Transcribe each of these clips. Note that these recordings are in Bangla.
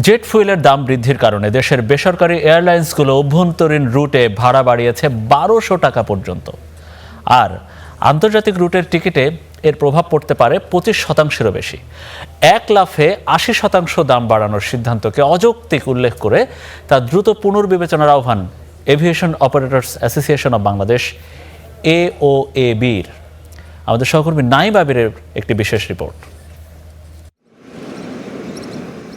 জেট ফুয়েলের দাম বৃদ্ধির কারণে দেশের বেসরকারি এয়ারলাইন্সগুলো অভ্যন্তরীণ রুটে ভাড়া বাড়িয়েছে ১২০০ টাকা পর্যন্ত। আর আন্তর্জাতিক রুটের টিকিটে এর প্রভাব পড়তে পারে ২৫%-এরও বেশি। এক লাফে ৮০% দাম বাড়ানোর সিদ্ধান্তকে অযৌক্তিক উল্লেখ করে তা দ্রুত পুনর্বিবেচনার আহ্বান aviation operators association of Bangladesh AOAB-র। আমাদের সহকর্মী নাইম আবিরের একটি বিশেষ রিপোর্ট।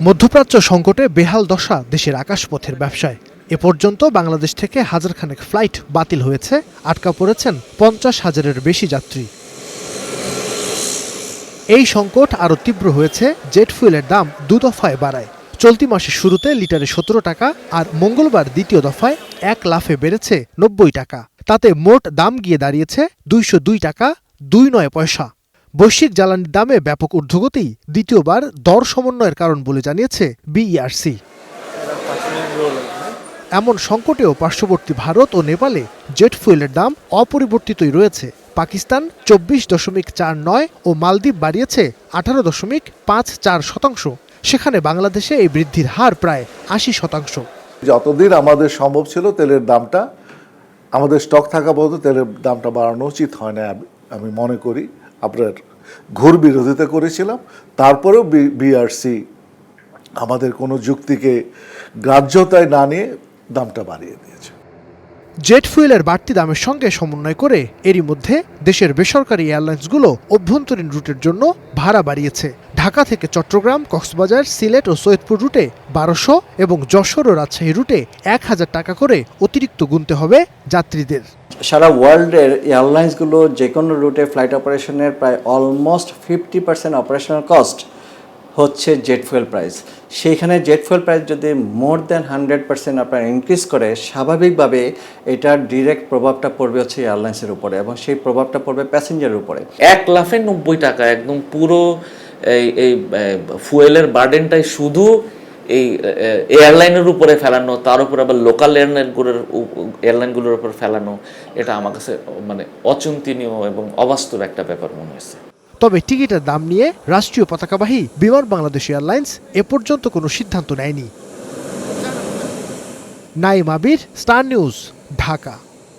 মধ্যপ্রাচ্য সংকটে বেহাল দশা দেশের আকাশপথের ব্যবসায়। এ পর্যন্ত বাংলাদেশ থেকে হাজারখানেক ফ্লাইট বাতিল হয়েছে, আটকা পড়েছেন ৫০,০০০-এর বেশি যাত্রী। এই সংকট আরও তীব্র হয়েছে জেট ফুয়েলের দাম ২ দফায় বাড়ায়। চলতি মাসের শুরুতে লিটারে ১৭ টাকা আর মঙ্গলবার দ্বিতীয় দফায় এক লাফে বেড়েছে ৯০ টাকা। তাতে মোট দাম গিয়ে দাঁড়িয়েছে ২০২ টাকা ২৯ পয়সা। বৈশ্বিক জ্বালানির দামে ব্যাপক ঊর্ধ্বগতি দ্বিতীয়বার দর সমন্বয়ের কারণ বলে জানিয়েছে BERC। এমন সংকটেও পার্শ্ববর্তী ভারত ও নেপালে জেট ফুয়েলের দাম অপরিবর্তিতই রয়েছে। পাকিস্তান ২৪.৪৯ ও মালদ্বীপ বাড়িয়েছে ১৮.৫৪%। সেখানে বাংলাদেশে এই বৃদ্ধির হার প্রায় ৮০%। যতদিন আমাদের সম্ভব ছিল তেলের দামটা, আমাদের স্টক থাকা পর্যন্ত তেলের দামটা বাড়ানো উচিত হয় না আমি মনে করি। আপনার ঘোর বিরোধিতা করেছিলাম, তারপরেও BERC আমাদের কোনো যুক্তিকে গ্রাহ্যতায় না নিয়ে দামটা বাড়িয়ে দিয়েছে। জেট ফুয়েলের বাড়তি দামের সঙ্গে সমন্বয় করে এরই মধ্যে দেশের বেসরকারি এয়ারলাইন্সগুলো অভ্যন্তরীণ রুটের জন্য ভাড়া বাড়িয়েছে। ঢাকা থেকে চট্টগ্রাম, কক্সবাজার, সিলেট ও সৈয়দপুর রুটে ১২০০ এবং যশোর ও রাজশাহী রুটে ১,০০০ টাকা করে অতিরিক্ত গুনতে হবে যাত্রীদের। সারা ওয়ার্ল্ডের এয়ারলাইন্সগুলো যে কোনো রুটে ফ্লাইট অপারেশনের প্রায় অলমোস্ট 50% অপারেশনাল কস্ট হচ্ছে জেট ফুয়েল প্রাইস। সেইখানে জেট ফুয়েল প্রাইস যদি মোর দ্যান 100% আপনার ইনক্রিজ করে, স্বাভাবিকভাবে এটার ডিরেক্ট প্রভাবটা পড়বে হচ্ছে এয়ারলাইন্সের উপরে, এবং সেই প্রভাবটা পড়বে প্যাসেঞ্জারের উপরে। এক লাফে ৯০ টাকা একদম পুরো এই ফুয়েলের বার্ডেনটাই শুধু এই এয়ারলাইনের উপরে ফেলানো, তার উপর আবার লোকাল এয়ারলাইনগুলোর উপর ফেলানো, এটা আমার কাছে মানে অচিন্তনীয় এবং অবাস্তব একটা ব্যাপার মনে হয়েছে। তবে টিকিটের দাম নিয়ে রাষ্ট্রীয় পতাকাবাহী বিমান বাংলাদেশ এয়ারলাইন্স এ পর্যন্ত কোনো সিদ্ধান্ত নেয়নি। নাইম আবির, স্টার নিউজ, ঢাকা।